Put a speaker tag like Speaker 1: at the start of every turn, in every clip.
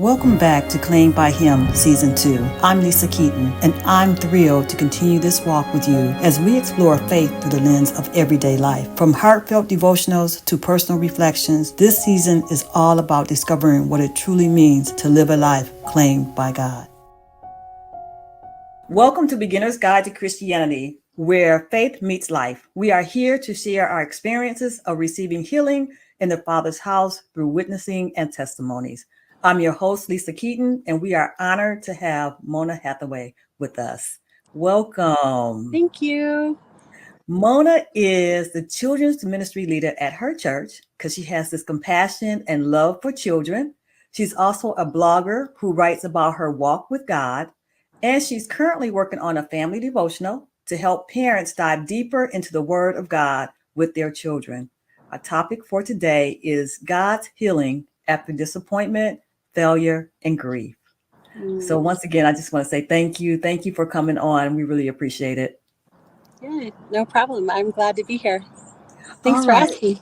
Speaker 1: Welcome back to Claimed by Him Season 2. I'm Lisa Keaton, and I'm thrilled to continue this walk with you as we explore faith through the lens of everyday life. From heartfelt devotionals to personal reflections, this season is all about discovering what it truly means to live a life claimed by God. Welcome to Beginner's Guide to Christianity, where faith meets life. We are here to share our experiences of receiving healing in the Father's house through witnessing and testimonies. I'm your host, Lisa Keaton, and we are honored to have Mona Hathaway with us. Welcome.
Speaker 2: Thank you.
Speaker 1: Mona is the children's ministry leader at her church because she has this compassion and love for children. She's also a blogger who writes about her walk with God, and she's currently working on a family devotional to help parents dive deeper into the Word of God with their children. Our topic for today is God's healing after disappointment, failure, and grief. So once again, I just want to say thank you. Thank you for coming on. We really appreciate it.
Speaker 2: Yeah, no problem. I'm glad to be here.
Speaker 1: All
Speaker 2: Thanks for
Speaker 1: right.
Speaker 2: asking.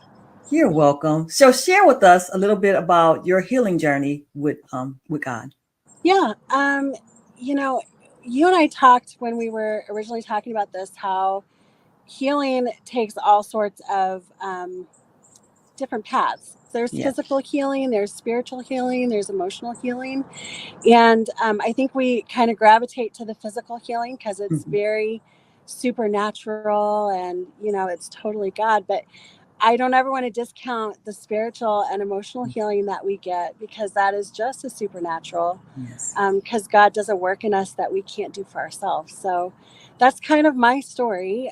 Speaker 1: You're welcome. So share with us a little bit about your healing journey with God.
Speaker 2: Yeah, you and I talked when we were originally talking about this, how healing takes all sorts of different paths. There's
Speaker 1: Yeah.
Speaker 2: physical healing, there's spiritual healing, there's emotional healing. And I think we kind of gravitate to the physical healing because it's very supernatural and, it's totally God. But I don't ever want to discount the spiritual and emotional healing that we get, because that is just as supernatural.
Speaker 1: Yes.
Speaker 2: Because God does a work in us that we can't do for ourselves. So that's kind of my story.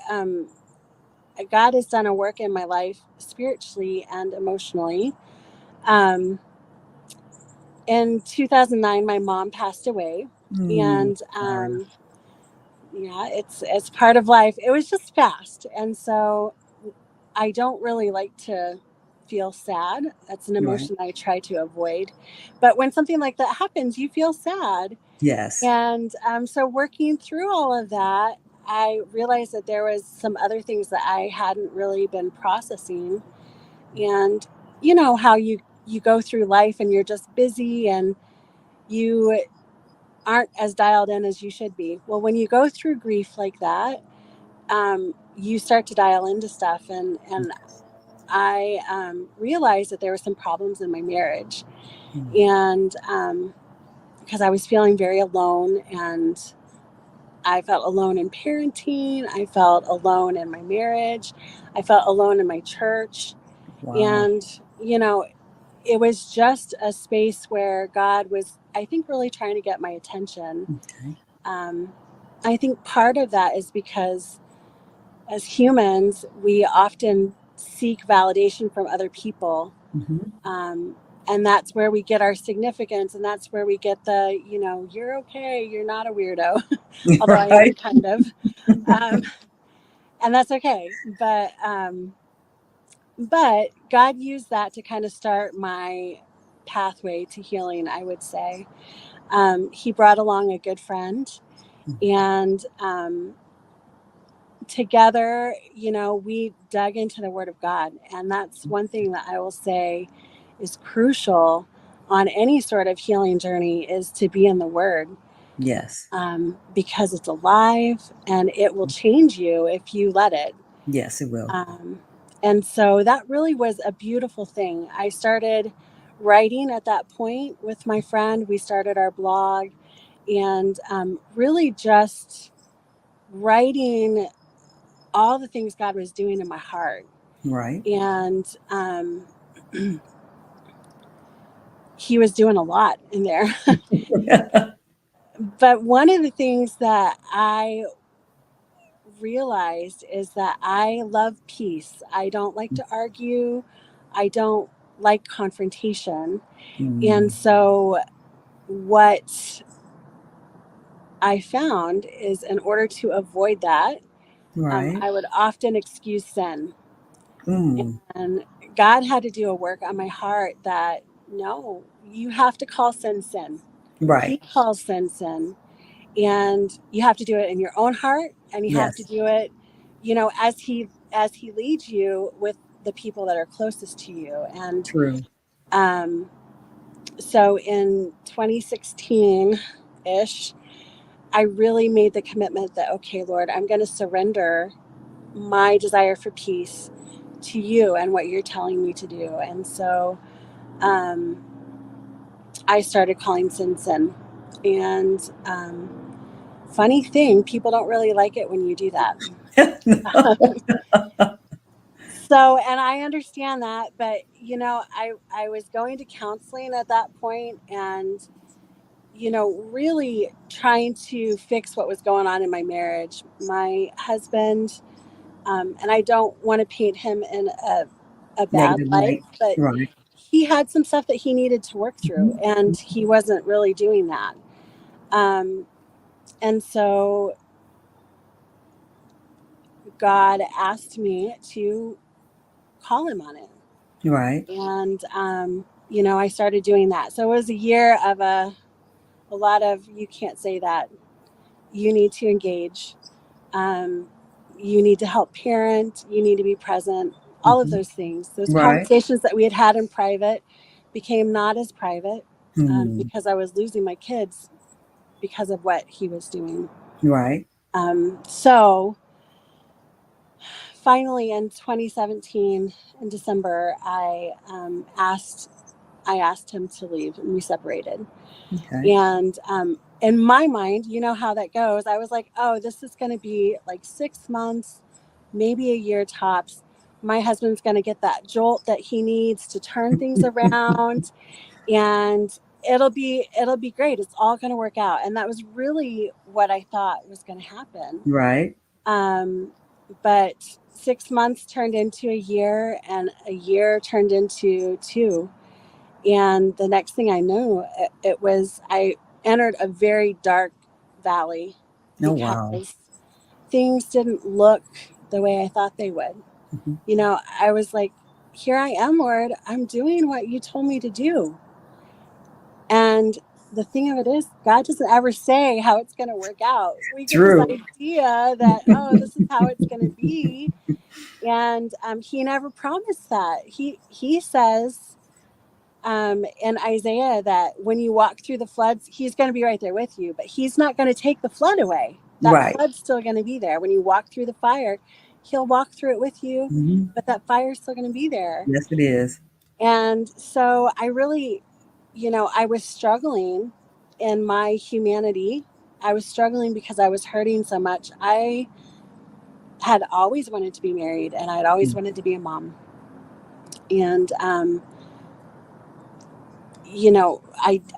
Speaker 2: God has done a work in my life spiritually and emotionally. Um, in 2009, my mom passed away, and yeah, it's part of life. It was just fast, and so I don't really like to feel sad. That's an emotion I try to avoid. But when something like that happens, you feel sad.
Speaker 1: Yes.
Speaker 2: And so working through all of that, I realized that there was some other things that I hadn't really been processing. And you know how you go through life and you're just busy and you aren't as dialed in as you should be. Well, when you go through grief like that, you start to dial into stuff, and I realized that there were some problems in my marriage, and because I was feeling very alone, and I felt alone in parenting, I felt alone in my marriage, I felt alone in my church.
Speaker 1: Wow.
Speaker 2: And it was just a space where God was, I think, really trying to get my attention. I think part of that is because as humans, we often seek validation from other people. And that's where we get our significance. And that's where we get the, you're okay, you're not a weirdo. Although I am kind of. And that's okay. But God used that to kind of start my pathway to healing, I would say. He brought along a good friend, and together, we dug into the Word of God. And that's one thing that I will say is crucial on any sort of healing journey, is to be in the Word.
Speaker 1: Yes.
Speaker 2: Because it's alive and it will change you if you let it.
Speaker 1: Yes, it will.
Speaker 2: And so that really was a beautiful thing. I started writing at that point with my friend. We started our blog, and really just writing all the things God was doing in my heart.
Speaker 1: Right.
Speaker 2: And he was doing a lot in there. But one of the things that I realized is that I love peace. I don't like to argue. I don't like confrontation. And so what I found is, in order to avoid that, I would often excuse sin. And God had to do a work on my heart that, no, you have to call sin sin. He calls sin sin. And you have to do it in your own heart, and you have to do it, as he leads you with the people that are closest to you. And So in 2016-ish, I really made the commitment that, okay, Lord, I'm going to surrender my desire for peace to you and what you're telling me to do. And so um, I started calling sin. And funny thing, people don't really like it when you do that.
Speaker 1: No.
Speaker 2: So, and I understand that, but I was going to counseling at that point, and really trying to fix what was going on in my marriage. My husband, and I don't want to paint him in a bad
Speaker 1: Negative
Speaker 2: light,
Speaker 1: light.
Speaker 2: but
Speaker 1: Right.
Speaker 2: he had some stuff that he needed to work through,
Speaker 1: Mhm.
Speaker 2: and he wasn't really doing that. Um, and so God asked me to call him on it.
Speaker 1: Right.
Speaker 2: And, I started doing that. So it was a year of a lot of, you can't say that. You need to engage. Um, you need to help parent. You need to be present. All of
Speaker 1: Mhm.
Speaker 2: those things. Those
Speaker 1: Right.
Speaker 2: conversations that we had in private became not as private
Speaker 1: Mm.
Speaker 2: because I was losing my kids because of what he was doing.
Speaker 1: Right.
Speaker 2: So finally in 2017 in December, I asked him to leave, and we separated.
Speaker 1: Okay.
Speaker 2: And in my mind, you know how that goes. I was like, oh, this is going to be like 6 months, maybe a year tops. My husband's going to get that jolt that he needs to turn things around, and it'll be great. It's all going to work out. And that was really what I thought was going to happen.
Speaker 1: Right.
Speaker 2: Um, but 6 months turned into a year, and a year turned into two. And the next thing I knew, it was I entered a very dark valley
Speaker 1: Oh, wow.
Speaker 2: because things didn't look the way I thought they would.
Speaker 1: Mhm.
Speaker 2: I was like, here I am, Lord, I'm doing what you told me to do. And the thing of it is, God doesn't ever say how it's going to work out. We get this
Speaker 1: True.
Speaker 2: idea that, oh, this is how it's going to be. And he never promised that. He says, in Isaiah, that when you walk through the floods, he's going to be right there with you, but he's not going to take the flood away. That
Speaker 1: Right.
Speaker 2: flood's still going to be there. When you walk through the fire, he'll walk through it with you,
Speaker 1: Mhm.
Speaker 2: but that fire's still going to be there.
Speaker 1: Yes, it is.
Speaker 2: And so I really, I was struggling in my humanity. I was struggling because I was hurting so much. I had always wanted to be married, and I'd always
Speaker 1: Mm.
Speaker 2: wanted to be a mom. And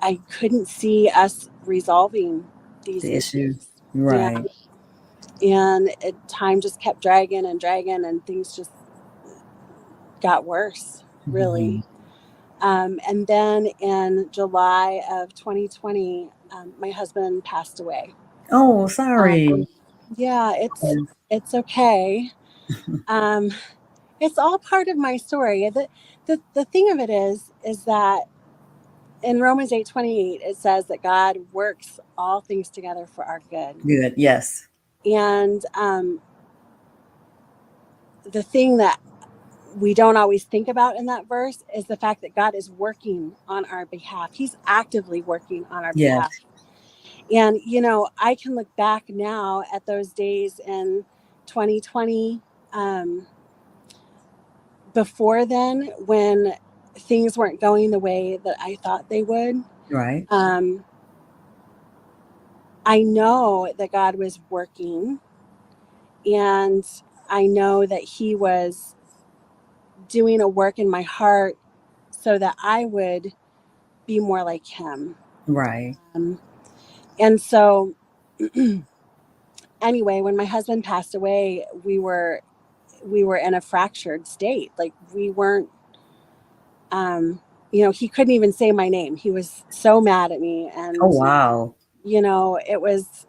Speaker 2: I couldn't see us resolving these
Speaker 1: The issue.
Speaker 2: issues.
Speaker 1: Right.
Speaker 2: And time just kept dragging and dragging, and things just got worse, really.
Speaker 1: Mhm.
Speaker 2: And then in July of 2020, my husband passed away.
Speaker 1: Oh,
Speaker 2: Um,
Speaker 1: sorry.
Speaker 2: yeah,
Speaker 1: Yes.
Speaker 2: it's okay. Um, it's all part of my story. The thing of it is that in Romans 8:28, it says that God works all things together for our good.
Speaker 1: Good. Yes.
Speaker 2: And the thing that we don't always think about in that verse is the fact that God is working on our behalf. He's actively working on our
Speaker 1: Yes.
Speaker 2: behalf. And, I can look back now at those days in 2020, um, before then, when things weren't going the way that I thought they would.
Speaker 1: Right.
Speaker 2: Um, I know that God was working, and I know that He was doing a work in my heart so that I would be more like Him.
Speaker 1: Right.
Speaker 2: Um, and so, anyway, when my husband passed away, we were in a fractured state. Like, we weren't. He couldn't even say my name. He was so mad at me,
Speaker 1: Oh,
Speaker 2: and
Speaker 1: wow.
Speaker 2: it was.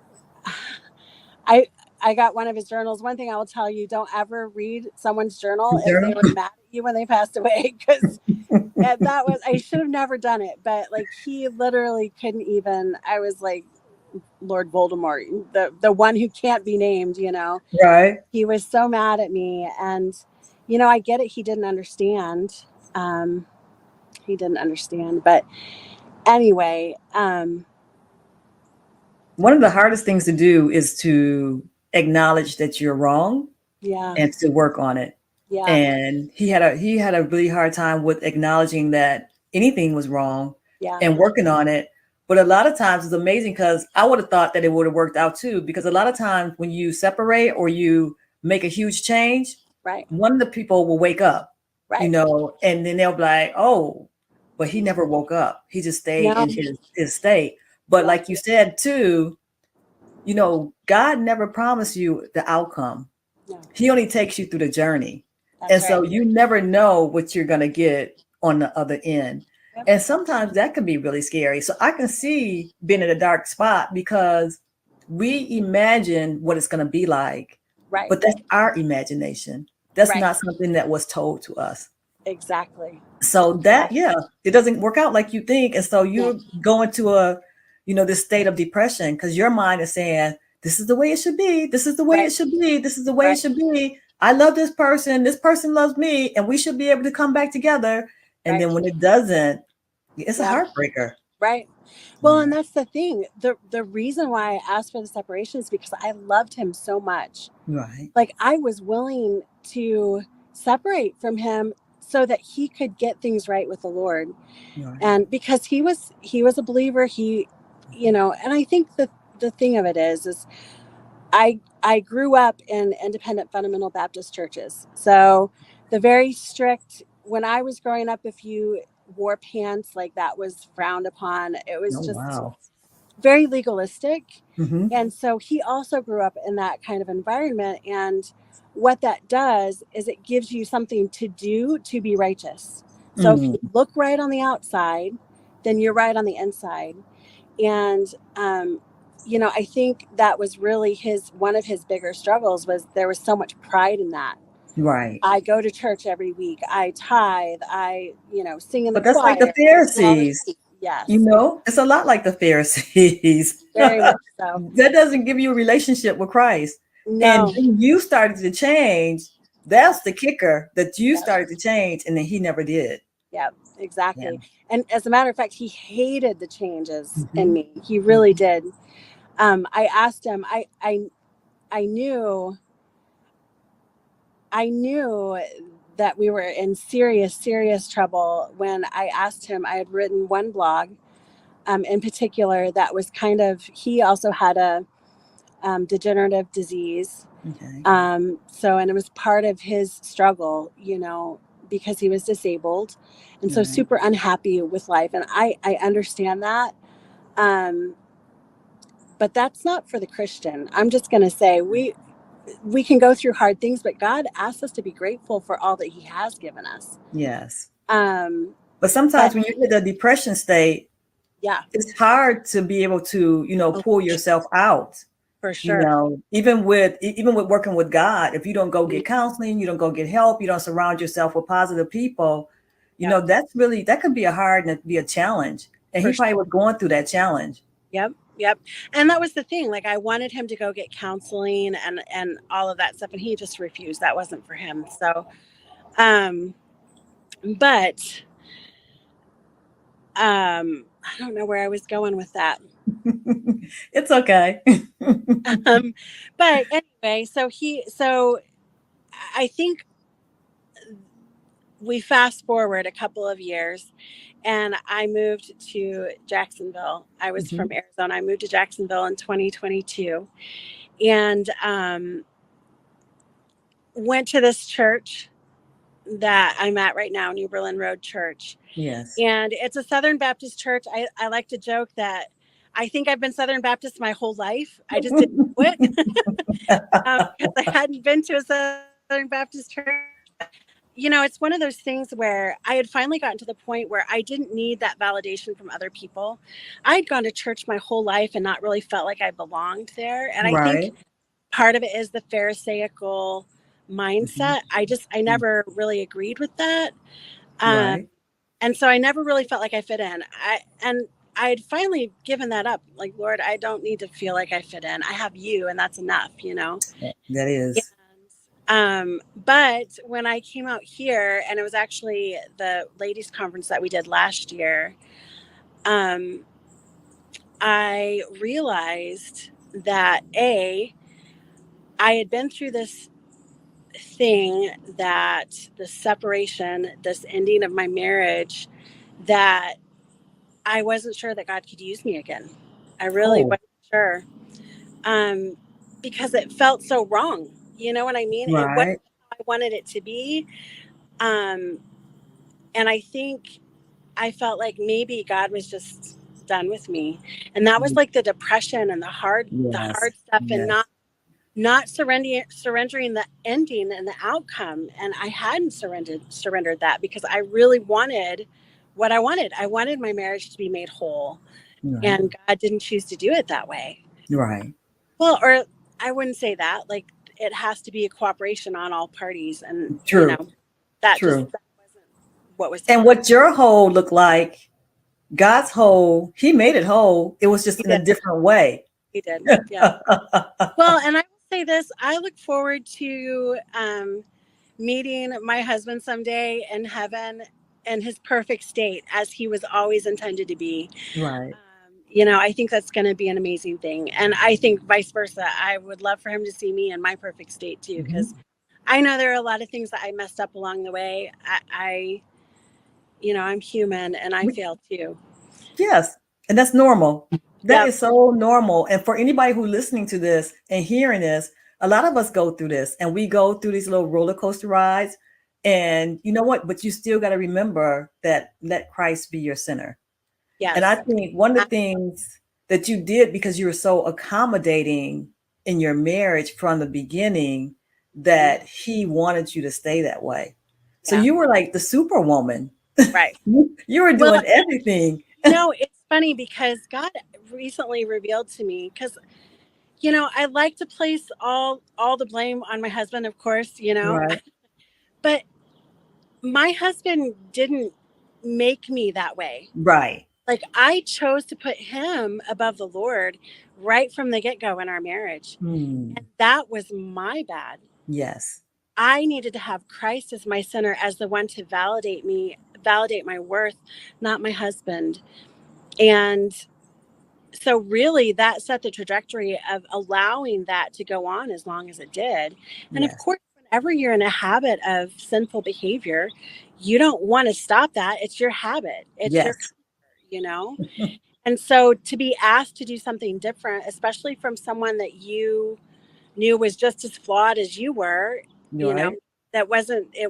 Speaker 2: I I got one of his journals. One thing I will tell you: don't ever read someone's journal if they
Speaker 1: Journal?
Speaker 2: were mad at you when they passed away, because that was, I should have never done it. But like, he literally couldn't even. I was like, Lord Voldemort, the one who can't be named.
Speaker 1: Right.
Speaker 2: He was so mad at me, and I get it. He didn't understand. Um, he didn't understand, but anyway,
Speaker 1: One of the hardest things to do is to acknowledge that you're wrong
Speaker 2: yeah,
Speaker 1: and to work on it.
Speaker 2: yeah,
Speaker 1: And he had a really hard time with acknowledging that anything was wrong
Speaker 2: yeah,
Speaker 1: and working on it. But a lot of times it's amazing because I would have thought that it would have worked out too. Because a lot of times when you separate or you make a huge change,
Speaker 2: right,
Speaker 1: one of the people will wake up,
Speaker 2: right.
Speaker 1: and then they'll be like, oh, but he never woke up. He just stayed
Speaker 2: No,
Speaker 1: in his state. But
Speaker 2: yeah,
Speaker 1: like you said too, God never promised you the outcome.
Speaker 2: no,
Speaker 1: He only takes you through the journey. And
Speaker 2: that's right.
Speaker 1: so you never know what you're going to get on the other end.
Speaker 2: Yep,
Speaker 1: And sometimes that can be really scary. So I can see being in a dark spot because we imagine what it's going to be like,
Speaker 2: right,
Speaker 1: but that's our imagination. That's
Speaker 2: right,
Speaker 1: not something that was told to us.
Speaker 2: exactly,
Speaker 1: So that,
Speaker 2: exactly.
Speaker 1: yeah, it doesn't work out like you think. And so
Speaker 2: No,
Speaker 1: you're going to this state of depression because your mind is saying, this is the way it should be. This is the way it
Speaker 2: right,
Speaker 1: should be. This is the way it
Speaker 2: right,
Speaker 1: should be. I love this person. This person loves me. And we should be able to come back together. And
Speaker 2: right.
Speaker 1: then when it doesn't, it's a
Speaker 2: Yeah,
Speaker 1: heartbreaker.
Speaker 2: right. Well,
Speaker 1: Yeah.
Speaker 2: and that's the thing. The reason why I asked for the separation is because I loved him so much.
Speaker 1: Right.
Speaker 2: Like I was willing to separate from him so that he could get things right with the Lord.
Speaker 1: Right.
Speaker 2: And because he was a believer, and I think the thing of it is I grew up in independent fundamental Baptist churches. So the very strict, when I was growing up, if you wore pants, like that was frowned upon. It was
Speaker 1: Oh,
Speaker 2: just
Speaker 1: wow.
Speaker 2: very legalistic.
Speaker 1: Mm-hmm.
Speaker 2: And so he also grew up in that kind of environment. And what that does is it gives you something to do to be righteous. So if
Speaker 1: Mm,
Speaker 2: you look right on the outside, then you're right on the inside. And I think that was really his one of his bigger struggles was there was so much pride in that.
Speaker 1: right.
Speaker 2: I go to church every week. I tithe. I sing in the
Speaker 1: But that's like the
Speaker 2: choir. I do all this.
Speaker 1: Pharisees.
Speaker 2: Yes,
Speaker 1: It's a lot like the Pharisees.
Speaker 2: very much so.
Speaker 1: That doesn't give you a relationship with Christ. And
Speaker 2: No.
Speaker 1: then you started to change. That's the kicker that you
Speaker 2: Yep.
Speaker 1: started to change, and then he never did.
Speaker 2: Yep.
Speaker 1: Yeah.
Speaker 2: Exactly. And as a matter of fact, he hated the changes in
Speaker 1: Hmm.
Speaker 2: me. He really did. I asked him. I knew. I knew that we were in serious, serious trouble when I asked him. I had written one blog, in particular, that was he also had a degenerative disease.
Speaker 1: Okay.
Speaker 2: And it was part of his struggle, because he was disabled and so
Speaker 1: Right.
Speaker 2: super unhappy with life. And I understand that. Um, but that's not for the Christian. I'm just going to say we can go through hard things, but God asks us to be grateful for all that he has given us.
Speaker 1: Yes.
Speaker 2: Um,
Speaker 1: But
Speaker 2: but
Speaker 1: sometimes when you're in the depression state,
Speaker 2: yeah,
Speaker 1: it's hard to be able to, pull yourself out.
Speaker 2: for sure.
Speaker 1: Even with working with God, if you don't go get counseling, you don't go get help, you don't surround yourself with positive people,
Speaker 2: Yep,
Speaker 1: that could be a hard and be a challenge. And
Speaker 2: for
Speaker 1: he
Speaker 2: sure.
Speaker 1: probably was going through that challenge.
Speaker 2: Yep, yep. And that was the thing. Like I wanted him to go get counseling and all of that stuff, and he just refused. That wasn't for him. So, um, but I don't know where I was going with that.
Speaker 1: It's okay.
Speaker 2: Um, but anyway, so I think we fast forward a couple of years and I moved to Jacksonville. I was from
Speaker 1: Mhm.
Speaker 2: Arizona. I moved to Jacksonville in 2022 and went to this church that I'm at right now, New Berlin Road Church.
Speaker 1: Yes.
Speaker 2: And it's a Southern Baptist church. I like to joke that I think I've been Southern Baptist my whole life. I just didn't know it because I hadn't been to a Southern Baptist church. But, it's one of those things where I had finally gotten to the point where I didn't need that validation from other people. I'd gone to church my whole life and not really felt like I belonged there. And I think
Speaker 1: Right.
Speaker 2: part of it is the Pharisaical
Speaker 1: Mhm.
Speaker 2: mindset. I
Speaker 1: Mm.
Speaker 2: never really agreed with that. Um,
Speaker 1: Right.
Speaker 2: and so I never really felt like I fit in. I had finally given that up. Like, Lord, I don't need to feel like I fit in. I have you, and that's enough.
Speaker 1: That is.
Speaker 2: But when I came out here, and it was actually the ladies' conference that we did last year, um, I realized that I had been through this thing, that the separation, this ending of my marriage, that I wasn't sure that God could use me again. I really
Speaker 1: Oh,
Speaker 2: wasn't sure, um, because it felt so wrong. You know what I mean? It wasn't
Speaker 1: right.
Speaker 2: how I wanted it to be. Um, and I think I felt like maybe God was just done with me. And that was like the depression and the
Speaker 1: Yes.
Speaker 2: hard stuff, and
Speaker 1: Yes.
Speaker 2: not surrendering the ending and the outcome. And I hadn't surrendered that, because I really wanted what I wanted. I wanted my marriage to be made whole,
Speaker 1: Right.
Speaker 2: and God didn't choose to do it that way.
Speaker 1: Right.
Speaker 2: Well, or I wouldn't say that. Like, it has to be a cooperation on all parties, and
Speaker 1: True. True.
Speaker 2: that wasn't what was
Speaker 1: And
Speaker 2: happening.
Speaker 1: what your whole looked like, God's whole, he made it whole. It was just
Speaker 2: He
Speaker 1: in a
Speaker 2: did.
Speaker 1: different way.
Speaker 2: He did. Yeah. Well, and I will say this: I look forward to meeting my husband someday in heaven, in his perfect state as he was always intended to be.
Speaker 1: Right.
Speaker 2: I think that's going to be an amazing thing. And I think vice versa. I would love for him to see me in my perfect state too, because
Speaker 1: Mhm.
Speaker 2: I know there are a lot of things that I messed up along the way. I'm human and I fail too.
Speaker 1: Yes. And that's normal. That
Speaker 2: Yep.
Speaker 1: is so normal. And for anybody who listening to this and hearing this, a lot of us go through this and we go through these little roller coaster rides. And you know what? But you still got to remember that let Christ be your center. And I
Speaker 2: Yes.
Speaker 1: think one of the things that you did because you were so accommodating in your marriage from the beginning
Speaker 2: Mhm.
Speaker 1: that he wanted you to stay that way. So
Speaker 2: Yeah.
Speaker 1: you were like the superwoman.
Speaker 2: Right.
Speaker 1: You were
Speaker 2: Well,
Speaker 1: doing everything.
Speaker 2: it's funny because God recently revealed to me, because I like to place all the blame on my husband, of course,
Speaker 1: Right.
Speaker 2: but my husband didn't make me that way.
Speaker 1: Right.
Speaker 2: Like, I chose to put him above the Lord right from the get-go in our marriage. And
Speaker 1: Hmm.
Speaker 2: that was my bad.
Speaker 1: Yes.
Speaker 2: I needed to have Christ as my center, as the one to validate my worth, not my husband. And so really that set the trajectory of allowing that to go on as long as it did. And of
Speaker 1: Yes.
Speaker 2: course, whenever you're in a habit of sinful behavior, you don't want to stop that. It's your habit. It's your
Speaker 1: Yes.
Speaker 2: culture, you know? And so to be asked to do something different, especially from someone that you knew was just as flawed as you were, you know,
Speaker 1: Right.
Speaker 2: it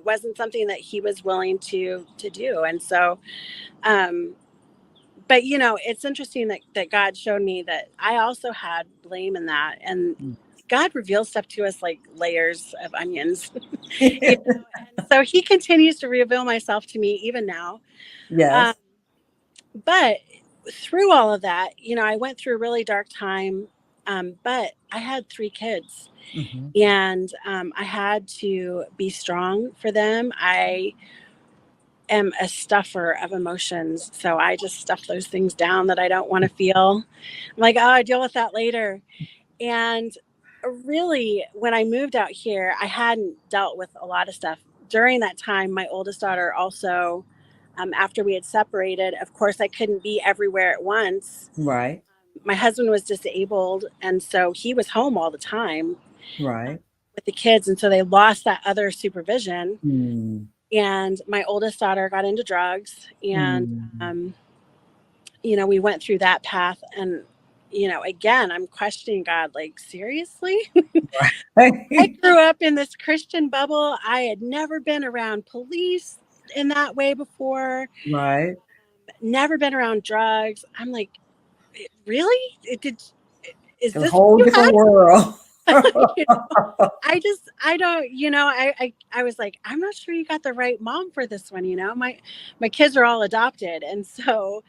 Speaker 2: wasn't something that he was willing to do. And so um but it's interesting that God showed me that I also had blame in that. And God reveals stuff to us like layers of onions. And so he continues to reveal myself to me even now. um,
Speaker 1: Yes.
Speaker 2: but through all of that, I went through a really dark time. But I had 3 kids,
Speaker 1: Hmm.
Speaker 2: and I had to be strong for them. I am a stuffer of emotions, so I just stuff those things down that I don't want to feel. I'm like, oh, I deal with that later. And really, when I moved out here, I hadn't dealt with a lot of stuff. During that time, my oldest daughter also, after we had separated, of course, I couldn't be everywhere at once.
Speaker 1: Right.
Speaker 2: My husband was disabled, and so he was home all the time
Speaker 1: Right.
Speaker 2: with the kids. And so they lost that other supervision.
Speaker 1: Mm.
Speaker 2: And my oldest daughter got into drugs. And,
Speaker 1: Mm.
Speaker 2: we went through that path. And, again, I'm questioning God, like, seriously? I
Speaker 1: Right.
Speaker 2: grew up in this Christian bubble. I had never been around police in that way before,
Speaker 1: Right.
Speaker 2: never been around drugs. I'm like, really? Is
Speaker 1: A
Speaker 2: this what
Speaker 1: whole
Speaker 2: you
Speaker 1: different
Speaker 2: had?
Speaker 1: world.
Speaker 2: You know, I don't, I was like, I'm not sure you got the right mom for this one. My kids are all adopted. And so,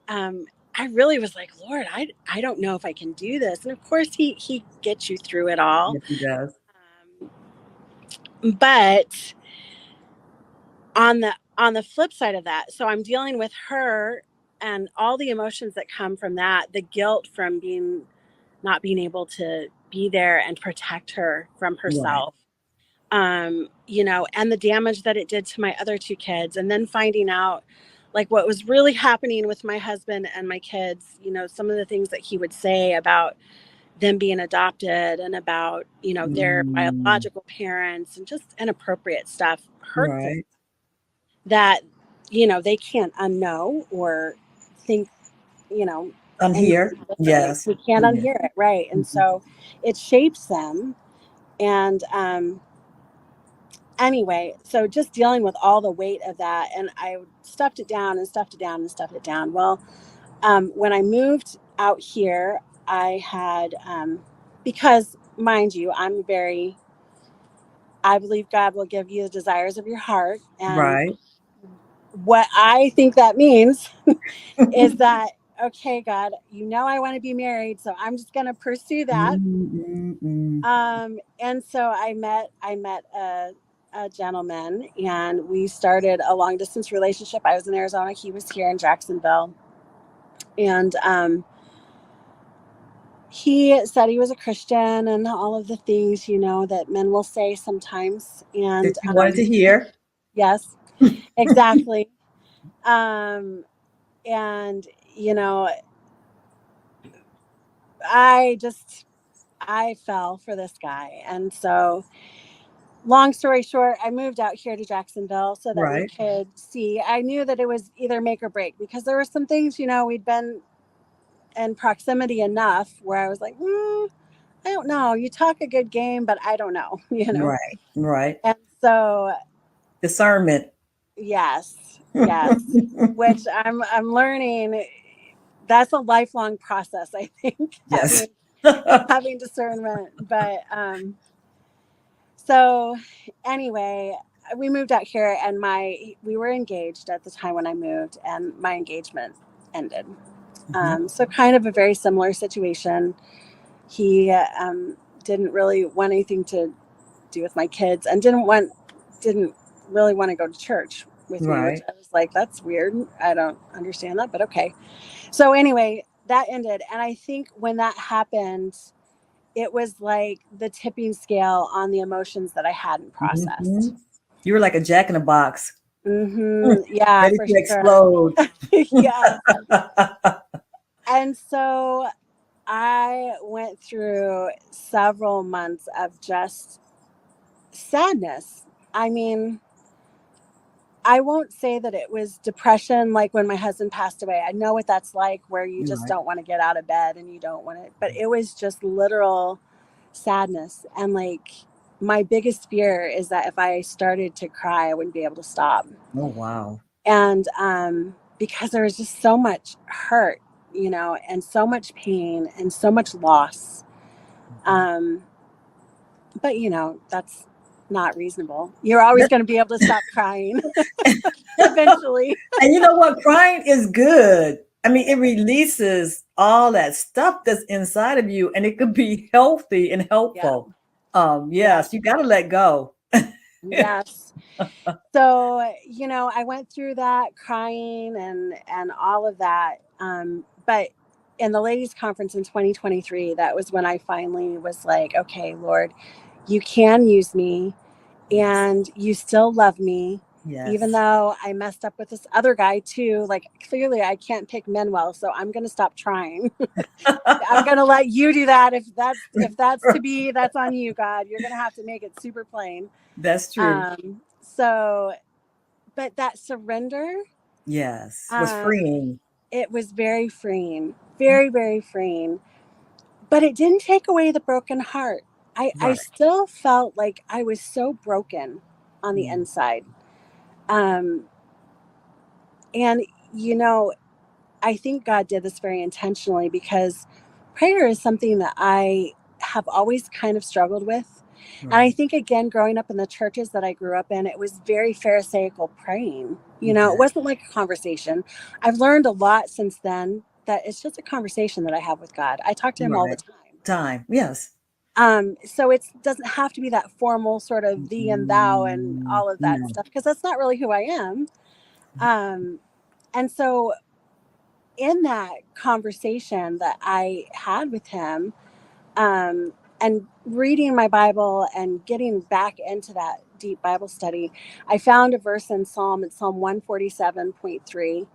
Speaker 2: um, I really was like, Lord, I don't know if I can do this. And of course he gets you through it all.
Speaker 1: Yes, he does.
Speaker 2: But on the flip side of that, so I'm dealing with her and all the emotions that come from that, the guilt from not being able to be there and protect her from
Speaker 1: Right.
Speaker 2: herself, and the damage that it did to my other 2 kids. And then finding out, like what was really happening with my husband and my kids, you know, some of the things that he would say about them being adopted and about, you know, their
Speaker 1: Mm,
Speaker 2: biological parents and just inappropriate stuff, hurtful,
Speaker 1: right.
Speaker 2: that, you know, they can't unknow or think, you know,
Speaker 1: Unhear.
Speaker 2: anything differently.
Speaker 1: Yes.
Speaker 2: We can't
Speaker 1: Yeah.
Speaker 2: unhear it. Right. And
Speaker 1: Mhm.
Speaker 2: so it shapes them. And anyway, so just dealing with all the weight of that, and I stuffed it down and stuffed it down and stuffed it down. Well, when I moved out here, I had, because mind you, I believe God will give you the desires of your heart. And
Speaker 1: Right.
Speaker 2: what I think that means is that, okay, God, you know, I want to be married, so I'm just going to pursue that.
Speaker 1: Mm, mm, mm.
Speaker 2: And so I met a gentleman, and we started a long distance relationship. I was in Arizona. He was here in Jacksonville. And, he said he was a Christian and all of the things, you know, that men will say sometimes.
Speaker 1: That
Speaker 2: And
Speaker 1: you wanted to hear.
Speaker 2: yes, exactly. Um, and, you know, I just, I fell for this guy. And so, long story short, I moved out here to Jacksonville so that we
Speaker 1: Right.
Speaker 2: could see. I knew that it was either make or break, because there were some things, you know, we'd been in proximity enough where I was like, I don't know. You talk a good game, but I don't know, you know?
Speaker 1: Right. Right.
Speaker 2: And so,
Speaker 1: Discernment.
Speaker 2: yes, yes, which I'm learning. That's a lifelong process, I think,
Speaker 1: Yes.
Speaker 2: having discernment. But so anyway, we moved out here, and we were engaged at the time when I moved, and my engagement ended.
Speaker 1: Mhm.
Speaker 2: So kind of a very similar situation. He didn't really want anything to do with my kids, and didn't really want to go to church with me, which
Speaker 1: Right.
Speaker 2: I was like, that's weird. I don't understand that, but okay. So anyway, that ended, and I think when that happened, it was like the tipping scale on the emotions that I hadn't processed.
Speaker 1: Mhm. You were like a jack in a box,
Speaker 2: Yeah,
Speaker 1: ready
Speaker 2: for
Speaker 1: to
Speaker 2: sure.
Speaker 1: explode.
Speaker 2: Yes. And so I went through several months of just sadness. I mean, I won't say that it was depression like when my husband passed away. I know what that's like, where you just
Speaker 1: Right.
Speaker 2: don't want to get out of bed and you don't want to, but it was just literal sadness. And like, my biggest fear is that if I started to cry, I wouldn't be able to stop.
Speaker 1: Oh, wow.
Speaker 2: And because there was just so much hurt, you know, and so much pain and so much loss.
Speaker 1: Mhm.
Speaker 2: Um, but you know, that's not reasonable. You're always going to be able to stop crying eventually.
Speaker 1: And you know what? Crying is good. I mean, it releases all that stuff that's inside of you, and it could be healthy and
Speaker 2: Yeah.
Speaker 1: helpful.
Speaker 2: Yeah.
Speaker 1: Yes, you got to let go.
Speaker 2: Yes. So, you know, I went through that crying and all of that. But in the ladies conference in 2023, that was when I finally was like, okay, Lord, you can use me,
Speaker 1: Yes.
Speaker 2: and you still love me, even
Speaker 1: Yes.
Speaker 2: though I messed up with this other guy too. Like, clearly I can't pick men well, so I'm going to stop trying. I'm going to let you do that. If that's to be, that's on you, God. You're going to have to make it super plain.
Speaker 1: That's true.
Speaker 2: So, but that surrender,
Speaker 1: Yes. Was
Speaker 2: um,
Speaker 1: freeing.
Speaker 2: it was very freeing, very, very freeing. But it didn't take away the broken heart. I
Speaker 1: Right.
Speaker 2: still felt like I was so broken on the
Speaker 1: Mm.
Speaker 2: inside. Um, and, you know, I think God did this very intentionally, because prayer is something that I have always kind of struggled with. And I
Speaker 1: Right.
Speaker 2: think, again, growing up in the churches that I grew up in, it was very Pharisaical praying. You know, it
Speaker 1: Okay.
Speaker 2: wasn't like a conversation. I've learned a lot since then that it's just a conversation that I have with God. I talk to him all the
Speaker 1: Right.
Speaker 2: time.
Speaker 1: Time. Yes.
Speaker 2: So it doesn't have to be that formal sort of thee and thou and
Speaker 1: Mm,
Speaker 2: all of that
Speaker 1: no.
Speaker 2: stuff, because that's not really who I am. Um, and so in that conversation that I had with him, and reading my Bible and getting back into deep Bible study, I found a verse in Psalm. It's Psalm 147.3,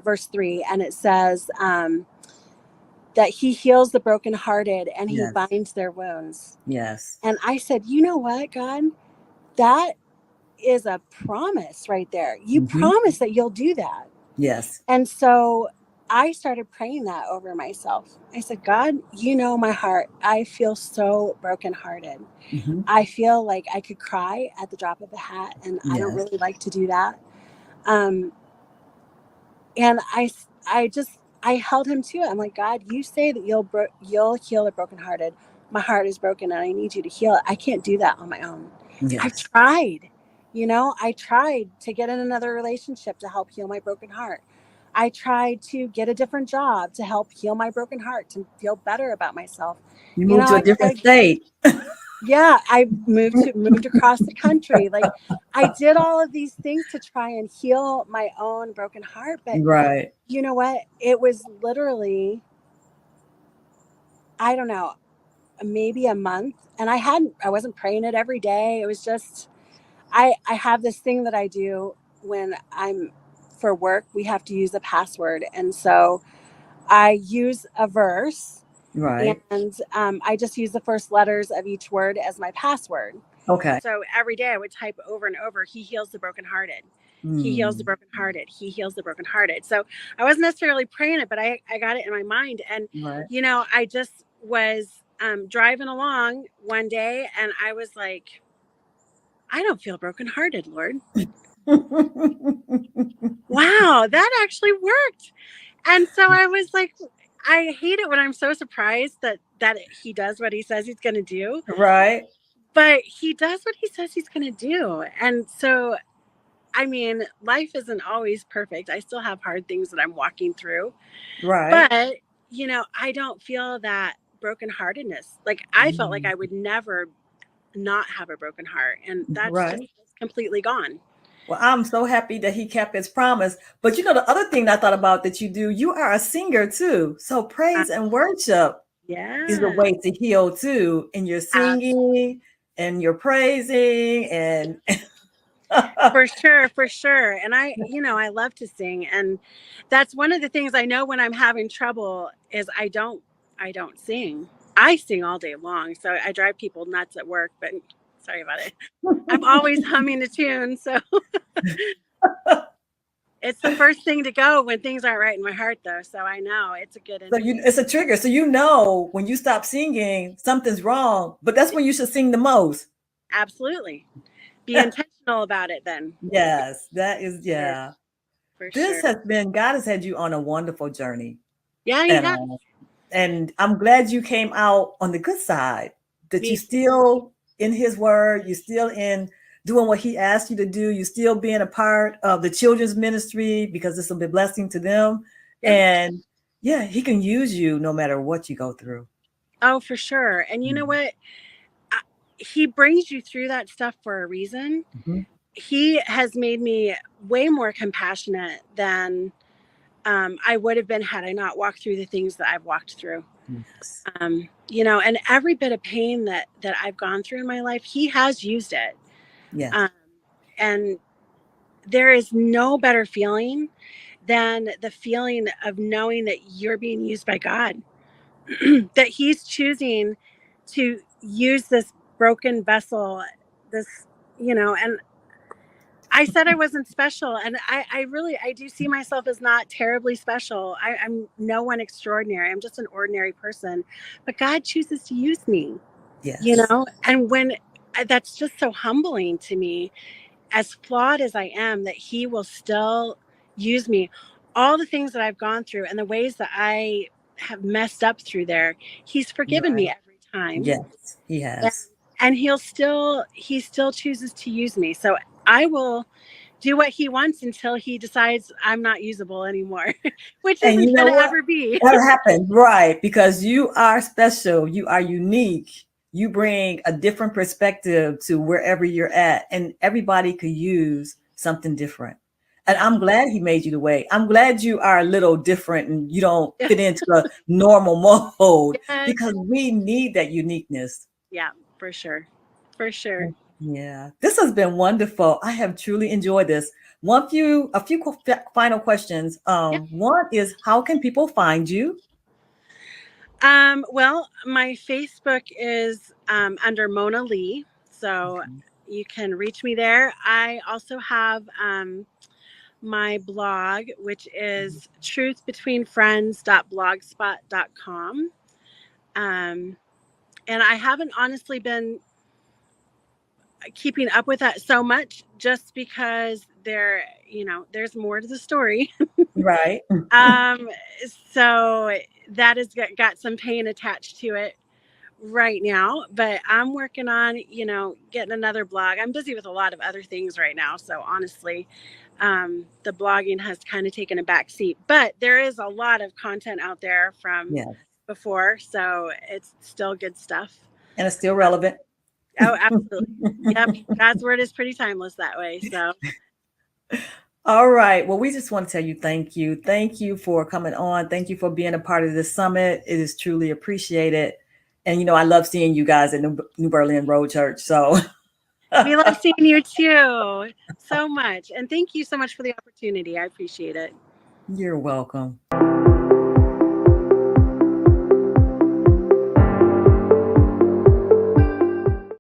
Speaker 2: verse 3, and it says that he heals the brokenhearted and he
Speaker 1: Yes.
Speaker 2: binds their wounds.
Speaker 1: Yes.
Speaker 2: And I said, you know what, God, that is a promise right there. You promise that you'll do that.
Speaker 1: Yes.
Speaker 2: And so I started praying that over myself. I said, God, you know my heart. I feel so brokenhearted. I feel like I could cry at the drop of a hat, and I don't
Speaker 1: Yes.
Speaker 2: really like to do that. And I held him to it. I'm like, God, you say that you'll heal the brokenhearted. My heart is broken, and I need you to heal it. I can't do that on my own. I've
Speaker 1: Yes.
Speaker 2: tried. I tried to get in another relationship to help heal my broken heart. I tried to get a different job to help heal my broken heart, to feel better about myself.
Speaker 1: You moved to a different state.
Speaker 2: Yeah, I moved across the country. Like, I did all of these things to try and heal my own broken heart. But
Speaker 1: Right.
Speaker 2: you know what? It was literally, I don't know, maybe a month. And I wasn't praying it every day. It was just, I have this thing that I do when I'm for work. We have to use a password. And so I use a verse,
Speaker 1: Right.
Speaker 2: and I just use the first letters of each word as my password.
Speaker 1: Okay.
Speaker 2: So every day I would type over and over, he heals the brokenhearted. He heals the brokenhearted. He heals the brokenhearted. So I wasn't necessarily praying it, but I got it in my mind. And,
Speaker 1: Right.
Speaker 2: I just was driving along one day, and I was like, I don't feel brokenhearted, Lord. Wow, that actually worked. And so I was like, I hate it when I'm so surprised that he does what he says he's going to do.
Speaker 1: Right.
Speaker 2: But he does what he says he's going to do. And so, I mean, life isn't always perfect. I still have hard things that I'm walking through.
Speaker 1: Right.
Speaker 2: But, I don't feel that brokenheartedness. Like, I felt like I would never not have a broken heart. And that's just
Speaker 1: Right.
Speaker 2: completely gone.
Speaker 1: Well, I'm so happy that he kept his promise. But the other thing I thought about that you do, you are a singer too. So praise and worship is a
Speaker 2: Yeah.
Speaker 1: way to heal too. And you're singing and you're praising and
Speaker 2: For sure, for sure. And I love to sing, and that's one of the things I know when I'm having trouble is I don't sing. I sing all day long, so I drive people nuts at work, but sorry about it. I'm always humming a tune, so it's the first thing to go when things aren't right in my heart, though. So I know it's a good
Speaker 1: so
Speaker 2: indicator.
Speaker 1: it's a trigger. So when you stop singing, something's wrong. But that's when you should sing the most.
Speaker 2: Absolutely. Be intentional about it then.
Speaker 1: Yes, that is, yeah.
Speaker 2: For
Speaker 1: This
Speaker 2: sure.
Speaker 1: has been, God has had you on a wonderful journey.
Speaker 2: Yeah, you
Speaker 1: And
Speaker 2: have.
Speaker 1: I'm glad you came out on the good side, that you
Speaker 2: Me.
Speaker 1: still in his word, you still in doing what he asked you to do, you still being a part of the children's ministry because this will be a blessing to them.
Speaker 2: Yep.
Speaker 1: And yeah, he can use you no matter what you go through.
Speaker 2: Oh, for sure. And you know what? He brings you through that stuff for a reason. He has made me way more compassionate than I would have been had I not walked through the things that I've walked through.
Speaker 1: Yes.
Speaker 2: And every bit of pain that I've gone through in my life, he has used it.
Speaker 1: Yes.
Speaker 2: And there is no better feeling than the feeling of knowing that you're being used by God, that he's choosing to use this broken vessel, and I said I wasn't special, and I do see myself as not terribly special. I'm no one extraordinary. I'm just an ordinary person, but God chooses to use me.
Speaker 1: Yes.
Speaker 2: And when that's just so humbling to me, as flawed as I am, that he will still use me. All the things that I've gone through and the ways that I have messed up through there, he's forgiven me
Speaker 1: Right.
Speaker 2: every time.
Speaker 1: Yes, he
Speaker 2: And,
Speaker 1: has.
Speaker 2: and he still chooses to use me. So I will do what he wants until he decides I'm not usable anymore, which
Speaker 1: And you
Speaker 2: isn't
Speaker 1: know
Speaker 2: going to
Speaker 1: what?
Speaker 2: ever be.
Speaker 1: That happened, right? Because you are special, you are unique. You bring a different perspective to wherever you're at, and everybody could use something different. And I'm glad he made you the way. I'm glad you are a little different and you don't fit into a normal mode
Speaker 2: Yes.
Speaker 1: because we need that uniqueness.
Speaker 2: Yeah, for sure. For sure.
Speaker 1: Yeah, this has been wonderful. I have truly enjoyed this. A few final questions.
Speaker 2: Yeah.
Speaker 1: One is, how can people find you?
Speaker 2: Well, my Facebook is under Mona Lee, so
Speaker 1: Okay.
Speaker 2: you can reach me there. I also have my blog, which is truthbetweenfriends.blogspot.com. Um, and I haven't honestly been keeping up with that so much just because there's more to the story.
Speaker 1: Right.
Speaker 2: um, so that has got some pain attached to it right now, but I'm working on, getting another blog. I'm busy with a lot of other things right now. So honestly, the blogging has kind of taken a back seat, but there is a lot of content out there from
Speaker 1: Yes.
Speaker 2: before. So it's still good stuff.
Speaker 1: And it's still
Speaker 2: Uh,
Speaker 1: relevant.
Speaker 2: oh, absolutely. Yep. God's word is pretty timeless that way. So
Speaker 1: All right. Well, we just want to tell you thank you. Thank you for coming on. Thank you for being a part of this summit. It is truly appreciated. And, I love seeing you guys at New Berlin Road Church. So
Speaker 2: we love seeing you too so much. And thank you so much for the opportunity. I appreciate it.
Speaker 1: you're welcome.